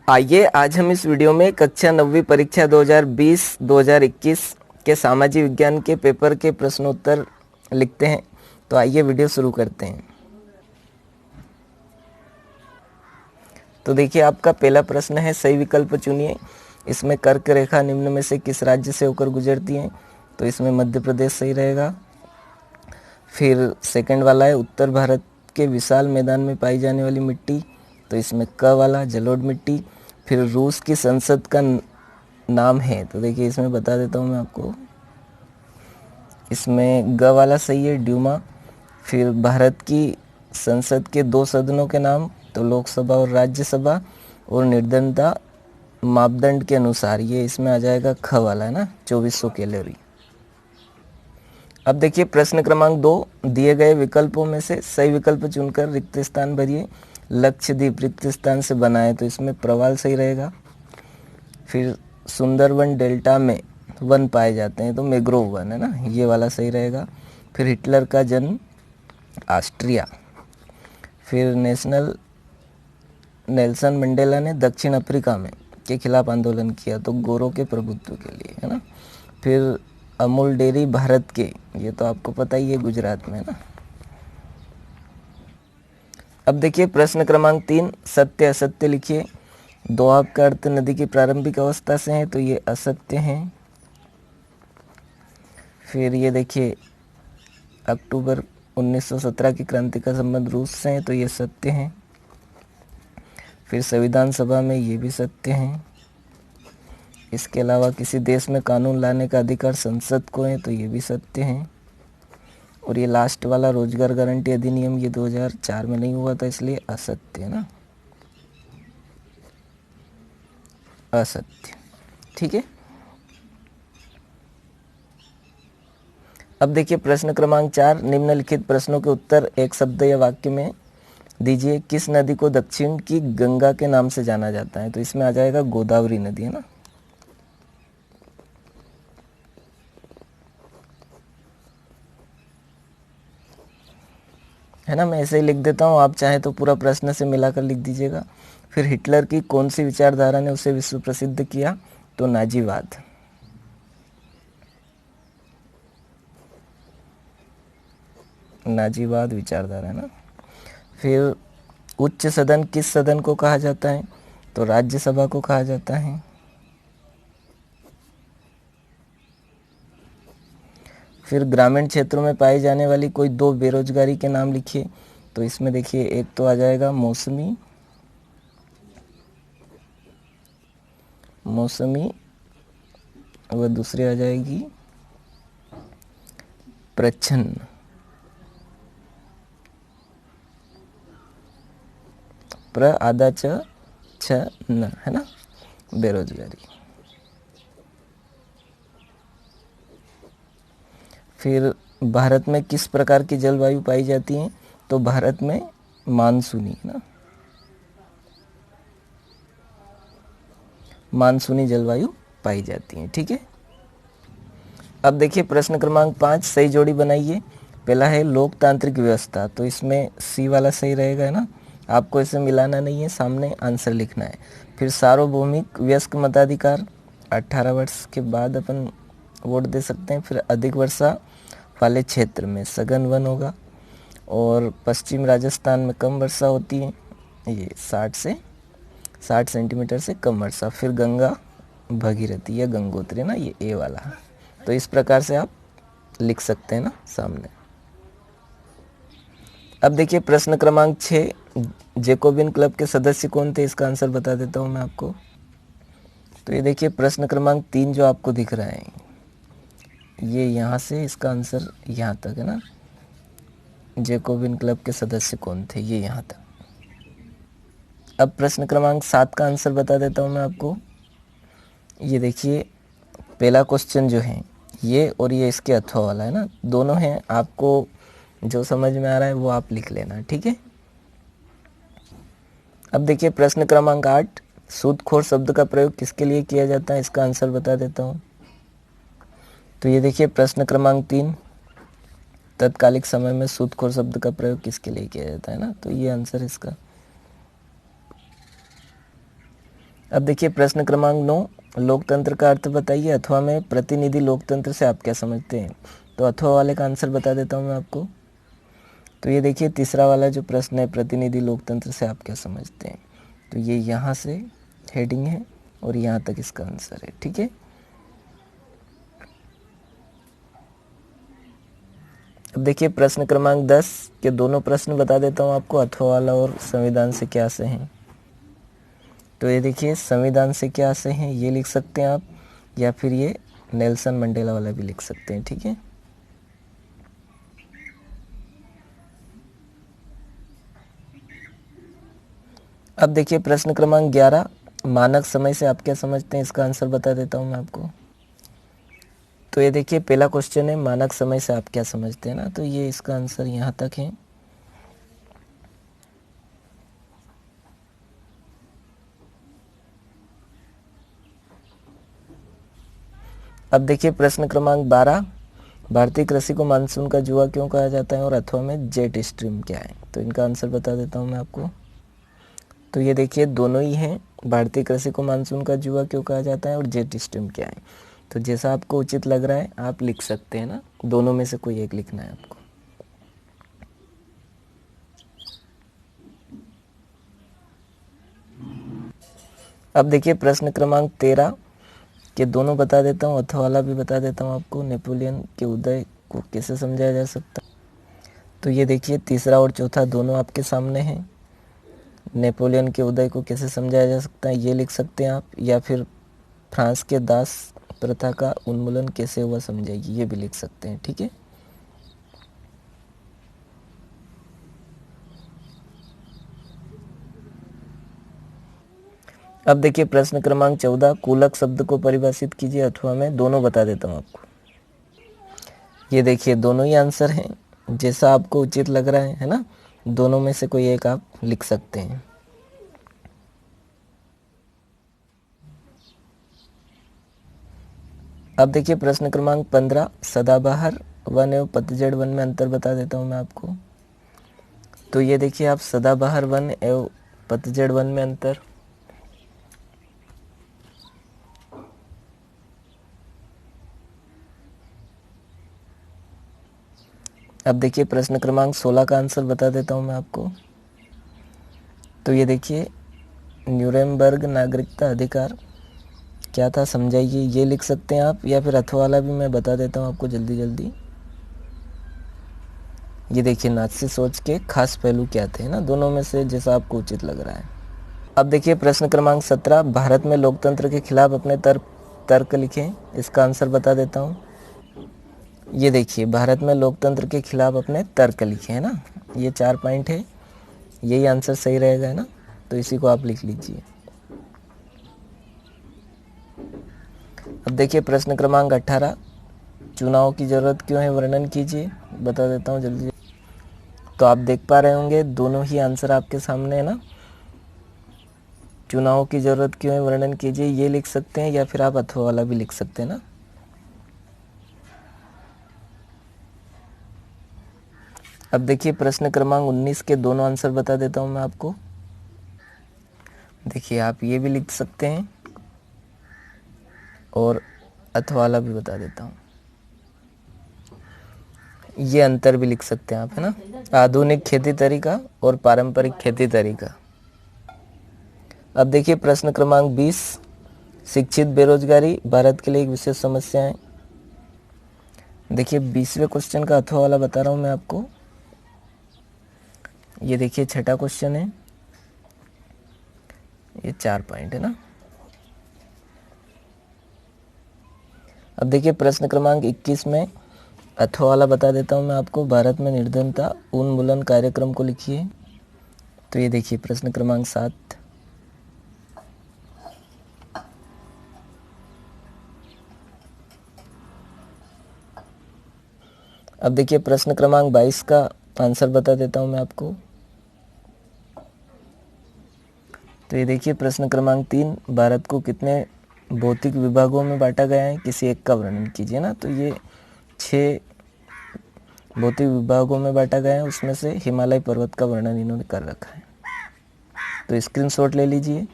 आइए आज हम इस वीडियो में कक्षा 9वीं परीक्षा 2020-2021 के सामाजिक विज्ञान के पेपर के प्रश्नोत्तर लिखते हैं। तो आइए वीडियो शुरू करते हैं। तो देखिए, आपका पहला प्रश्न है, सही विकल्प चुनिए। इसमें कर्क रेखा निम्न में से किस राज्य से होकर गुजरती है? तो इसमें मध्य प्रदेश सही रहेगा। फिर सेकंड वाला है, उत्तर भारत के विशाल मैदान में पाई जाने वाली मिट्टी। तो इसमें क वाला जलोढ़ मिट्टी। फिर रूस की संसद का नाम है, तो देखिए इसमें बता देता हूँ मैं आपको। इसमें ग वाला सही है, ड्यूमा। फिर भारत की संसद के दो सदनों के नाम, तो लोकसभा और राज्यसभा, और निर्धनता मापदंड के अनुसार, ये इसमें आ जाएगा ख वाला है ना, 2400 कैलोरी। अब देखिए प्रश्न क्रमांक 2, दिए गए विकल्पों में से सही विकल्प चुनकर रिक्त स्थान भरिए। लक्षद्वीप रिक्त स्थान से बना है, तो इसमें प्रवाल सही रहेगा। फिर सुंदरवन डेल्टा में वन पाए जाते हैं, तो मैंग्रोव वन है ना, ये वाला सही रहेगा। फिर हिटलर का जन्म ऑस्ट्रिया। फिर नेल्सन मंडेला ने दक्षिण अफ्रीका में के खिलाफ आंदोलन किया, तो गोरों के प्रभुत्व के लिए है ना। फिर अमूल डेयरी भारत के, ये तो आपको पता ही है, गुजरात में है ना। अब देखिए प्रश्न क्रमांक 3, सत्य असत्य लिखिए। दोआब का अर्थ नदी की प्रारंभिक अवस्था से है, तो ये असत्य है। फिर ये देखिए, अक्टूबर 1917 की क्रांति का संबंध रूस से है, तो ये सत्य है। फिर संविधान सभा में, ये भी सत्य है। इसके अलावा किसी देश में कानून लाने का अधिकार संसद को है, तो ये भी सत्य है। और ये लास्ट वाला, रोजगार गारंटी अधिनियम, ये 2004 में नहीं हुआ था, इसलिए असत्य है ना, असत्य। ठीक है। अब देखिए प्रश्न क्रमांक 4, निम्नलिखित प्रश्नों के उत्तर एक शब्द या वाक्य में दीजिए। किस नदी को दक्षिण की गंगा के नाम से जाना जाता है? तो इसमें आ जाएगा गोदावरी नदी है ना। है ना, मैं ऐसे ही लिख देता हूँ, आप चाहे तो पूरा प्रश्न से मिलाकर लिख दीजिएगा। फिर हिटलर की कौन सी विचारधारा ने उसे विश्व प्रसिद्ध किया? तो नाजीवाद। नाजीवाद विचारधारा है ना। फिर उच्च सदन किस सदन को कहा जाता है? तो राज्यसभा को कहा जाता है। फिर ग्रामीण क्षेत्रों में पाई जाने वाली कोई दो बेरोजगारी के नाम लिखिए। तो इसमें देखिए, एक तो आ जाएगा मौसमी और दूसरी आ जाएगी प्रच्छन्न। आधा छ न, है ना, बेरोजगारी। फिर भारत में किस प्रकार की जलवायु पाई जाती है? तो भारत में मानसूनी है ना, मानसूनी जलवायु पाई जाती है। ठीक है। अब देखिए प्रश्न क्रमांक 5, सही जोड़ी बनाइए। पहला है लोकतांत्रिक व्यवस्था, तो इसमें सी वाला सही रहेगा है ना, आपको इसे मिलाना नहीं है, सामने आंसर लिखना है। फिर सार्वभौमिक वयस्क मताधिकार, 18 वर्ष के बाद अपन वोट दे सकते हैं। फिर अधिक वर्षा वाले क्षेत्र में सघन वन होगा, और पश्चिम राजस्थान में कम वर्षा होती है, ये 60 सेंटीमीटर से कम वर्षा। फिर गंगा भगीरथी या गंगोत्री ना, ये ए वाला है। तो इस प्रकार से आप लिख सकते हैं ना सामने। अब देखिए प्रश्न क्रमांक 6, जैकोबिन क्लब के सदस्य कौन थे? इसका आंसर बता देता हूँ मैं आपको। तो ये देखिए प्रश्न क्रमांक 3 जो आपको दिख रहा है, ये यहाँ से इसका आंसर यहाँ तक है ना, जैकोबिन क्लब के सदस्य कौन थे, ये यहाँ तक। अब प्रश्न क्रमांक 7 का आंसर बता देता हूँ मैं आपको। ये देखिए पहला क्वेश्चन जो है ये, और ये इसके अथवा वाला है ना, दोनों हैं, आपको जो समझ में आ रहा है वो आप लिख लेना। ठीक है। अब देखिए प्रश्न क्रमांक 8, सूदखोर शब्द का प्रयोग किसके लिए किया जाता है? इसका आंसर बता देता हूँ। तो ये देखिए प्रश्न क्रमांक 3, तत्कालिक समय में सूदखोर शब्द का प्रयोग किसके लिए किया जाता है ना, तो ये आंसर इसका। अब देखिए प्रश्न क्रमांक 9, लोकतंत्र का अर्थ बताइए। अथवा में प्रतिनिधि लोकतंत्र से आप क्या समझते हैं? तो अथवा वाले का आंसर बता देता हूँ मैं आपको। तो ये देखिए तीसरा वाला जो प्रश्न है, प्रतिनिधि लोकतंत्र से आप क्या समझते हैं, तो ये यहाँ से हेडिंग है और यहाँ तक इसका आंसर है। ठीक है, अब देखिए प्रश्न क्रमांक 10 के दोनों प्रश्न बता देता हूँ आपको, अथवा वाला और संविधान से क्या से हैं। तो ये देखिए संविधान से क्या से हैं ये लिख सकते हैं आप, या फिर ये नेल्सन मंडेला वाला भी लिख सकते हैं। ठीक है, अब देखिए प्रश्न क्रमांक 11, मानक समय से आप क्या समझते हैं, इसका आंसर बता देता हूँ मैं आपको। तो ये देखिए पहला क्वेश्चन है, मानक समय से आप क्या समझते हैं ना, तो ये इसका आंसर यहाँ तक है। अब देखिए प्रश्न क्रमांक 12, भारतीय कृषि को मानसून का जुआ क्यों कहा जाता है, और अथवा में जेट स्ट्रीम क्या है, तो इनका आंसर बता देता हूँ मैं आपको। तो ये देखिए दोनों ही हैं, भारतीय कृषि को मानसून का जुआ क्यों कहा जाता है और जेट स्ट्रीम क्या है। तो जैसा आपको उचित लग रहा है आप लिख सकते हैं ना, दोनों में से कोई एक लिखना है आपको। अब देखिए प्रश्न क्रमांक 13 के दोनों बता देता हूँ, अथवा वाला भी बता देता हूँ आपको। नेपोलियन के उदय को कैसे समझाया जा सकता है, तो ये देखिए तीसरा और चौथा दोनों आपके सामने हैं। नेपोलियन के उदय को कैसे समझाया जा सकता है ये लिख सकते हैं आप, या फिर फ्रांस के दास प्रथा का उन्मूलन कैसे हुआ समझाइए, ये भी लिख सकते हैं। ठीक है, अब देखिए प्रश्न क्रमांक 14, कूलक शब्द को परिभाषित कीजिए। अथवा में दोनों बता देता हूँ आपको। ये देखिए दोनों ही आंसर हैं, जैसा आपको उचित लग रहा है ना, दोनों में से कोई एक आप लिख सकते हैं। अब देखिए प्रश्न क्रमांक 15, सदाबहार वन एवं पतझड़ वन में अंतर बता देता हूँ मैं आपको। तो ये देखिए आप सदाबहार वन एवं पतझड़ वन में अंतर। अब देखिए प्रश्न क्रमांक 16 का आंसर बता देता हूँ मैं आपको। तो ये देखिए न्यूरेमबर्ग नागरिकता अधिकार क्या था समझाइए, ये लिख सकते हैं आप, या फिर अथवा वाला भी मैं बता देता हूँ आपको जल्दी जल्दी। ये देखिए नाज़ी सोच के खास पहलू क्या थे ना, दोनों में से जैसा आपको उचित लग रहा है। अब देखिए प्रश्न क्रमांक 17, भारत में लोकतंत्र के खिलाफ अपने तर्क लिखें, इसका आंसर बता देता हूँ। ये देखिए भारत में लोकतंत्र के खिलाफ अपने तर्क लिखे है ना, ये 4 पॉइंट है, यही आंसर सही रहेगा है ना, तो इसी को आप लिख लीजिए। अब देखिए प्रश्न क्रमांक 18, चुनाव की ज़रूरत क्यों है वर्णन कीजिए, बता देता हूँ जल्दी। तो आप देख पा रहे होंगे दोनों ही आंसर आपके सामने है ना। चुनाव की ज़रूरत क्यों है वर्णन कीजिए ये लिख सकते हैं, या फिर आप अथवा वाला भी लिख सकते हैं ना। अब देखिए प्रश्न क्रमांक 19 के दोनों आंसर बता देता हूँ मैं आपको। देखिए आप ये भी लिख सकते हैं और अथवा वाला भी बता देता हूँ, ये अंतर भी लिख सकते हैं आप है ना, आधुनिक खेती तरीका और पारंपरिक खेती तरीका। अब देखिए प्रश्न क्रमांक 20, शिक्षित बेरोजगारी भारत के लिए एक विशेष समस्या है। देखिए 20वें क्वेश्चन का अथवा वाला बता रहा हूँ मैं आपको। ये देखिए छठा क्वेश्चन है, ये 4 पॉइंट है ना। अब देखिए प्रश्न क्रमांक 21 में अथवा वाला बता देता हूँ मैं आपको, भारत में निर्धनता उन्मूलन कार्यक्रम को लिखिए। तो ये देखिए प्रश्न क्रमांक 7, अब देखिए प्रश्न क्रमांक 22 का आंसर बता देता हूँ मैं आपको। तो ये देखिए प्रश्न क्रमांक 3, भारत को कितने भौतिक विभागों में बांटा गया है, किसी एक का वर्णन कीजिए ना। तो ये 6 भौतिक विभागों में बांटा गया है, उसमें से हिमालय पर्वत का वर्णन इन्होंने कर रखा है, तो स्क्रीनशॉट ले लीजिए।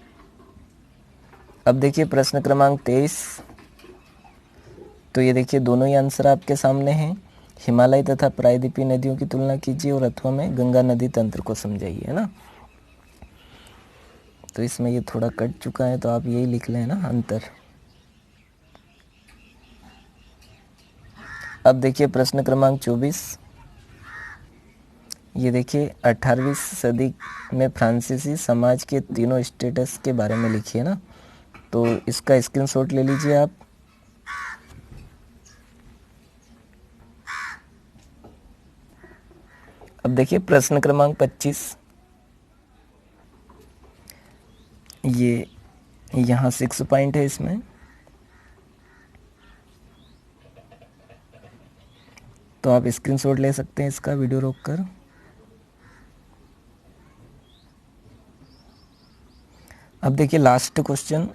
अब देखिए प्रश्न क्रमांक 23। तो ये देखिए दोनों ही आंसर आपके सामने हैं। हिमालय तथा प्रायद्वीपीय नदियों की तुलना कीजिए और अथवा में गंगा नदी तंत्र को समझाइए, है ना। तो इसमें ये थोड़ा कट चुका है, तो आप यही लिख लें ना अंतर। अब देखिए प्रश्न क्रमांक 24। ये देखिए 18वीं सदी में फ्रांसीसी समाज के तीनों स्टेटस के बारे में लिखिए ना। तो इसका स्क्रीनशॉट ले लीजिए आप। अब देखिए प्रश्न क्रमांक 25। ये यहाँ 6 पॉइंट है इसमें। तो आप स्क्रीनशॉट ले सकते हैं इसका वीडियो रोककर। अब देखिए लास्ट क्वेश्चन,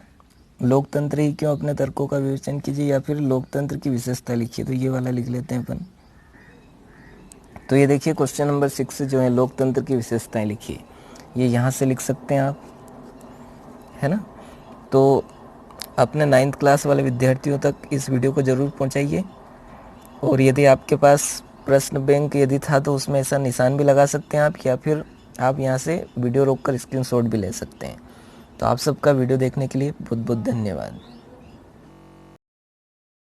लोकतंत्र ही क्यों, अपने तर्कों का विवेचन कीजिए या फिर लोकतंत्र की विशेषता लिखिए। तो ये वाला लिख लेते हैं अपन। तो ये देखिए क्वेश्चन नंबर 6 जो है लोकतंत्र की विशेषताएं लिखिए। ये यहाँ से लिख सकते हैं आप, है ना। तो अपने 9th क्लास वाले विद्यार्थियों तक इस वीडियो को ज़रूर पहुँचाइए। और यदि आपके पास प्रश्न बैंक यदि था तो उसमें ऐसा निशान भी लगा सकते हैं आप, या फिर आप यहाँ से वीडियो रोककर स्क्रीनशॉट भी ले सकते हैं। तो आप सबका वीडियो देखने के लिए बहुत बहुत धन्यवाद।